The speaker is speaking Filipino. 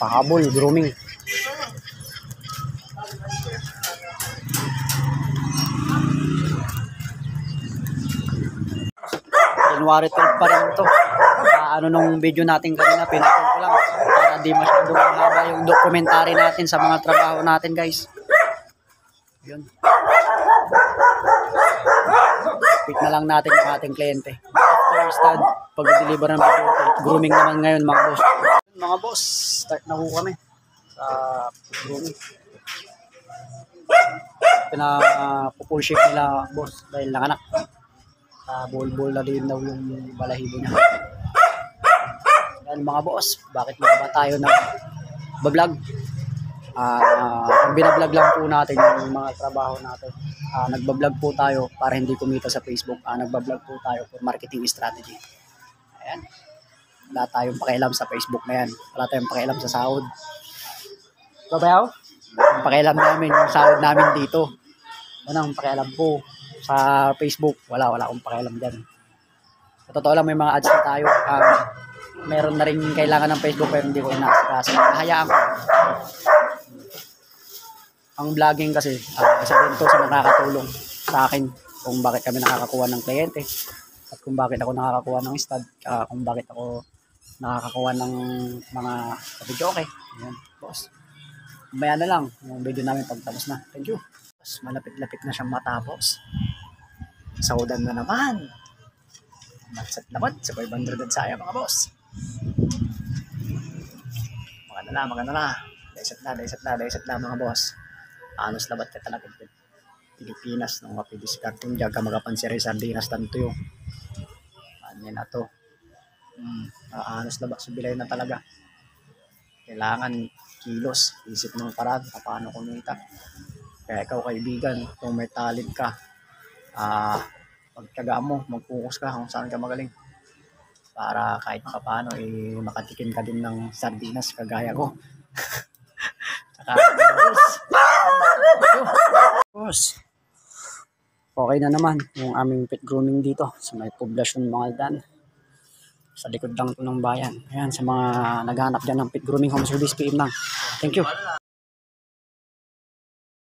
Pahabol, grooming. January 12 pa rin to. Ano nung video natin kanina, pinatong ko lang para di masyadong haba yung documentary natin sa mga trabaho natin, guys. Yun. Pick na lang natin yung ating kliyente. After stud, pag-deliver ng video, grooming naman ngayon mga boss. Mga boss, start na po kami sa grooming. Pinapull shape nila boss dahil nanganak. Bol-bol na din daw yung balahibo niya. Yan mga boss, bakit nga ba tayo nag-vlog? Ang binablog lang po natin yung mga trabaho natin. Nagbablog po tayo para hindi kumita sa Facebook. Nagbablog po tayo for marketing strategy. Ayan. Wala tayong pakialam sa Facebook na yan. Wala tayong pakialam sa sahod. Babayaw? Ang pakialam namin yung sahod namin dito. Anong pakialam po sa Facebook? Wala akong pakialam dyan. Sa totoo lang may mga ads na tayo. Meron na rin kailangan ng Facebook pero hindi ko inasikaso. Hayaan ko. Ang vlogging kasi, isa din to sa nakakatulong sa akin kung bakit kami nakakakuha ng kliyente at kung bakit ako nakakakuha ng stud, kung bakit ako nakakakuha ng mga video. Okay, ayan, boss. Maya na lang yung video namin pagtapos na. Thank you. Boss, malapit-lapit na siyang matapos. Saudan na naman. Matsat naman sa 500 saya mga boss. Maganda na. Daisat na mga boss. Anos labat ka talaga din. Pilipinas nung mapidiskarting jaga magapansiri sardinas tanto yung ano na to. Anos labat subilay na talaga. Kailangan kilos, isip ng paraan paano kumita. Kaya ikaw kaibigan, kung may talent ka, pagtiyagaan mo, mag-focus ka kung saan ka magaling. Para kahit paano makatikim ka din ng sardinas kagaya ko. Saka boss, okay na naman yung aming pet grooming dito sa may poblasyon mga dan. Sa likod lang ito ng bayan. Ayan, sa mga naghanap dyan ng pet grooming home service, PM lang. Thank you.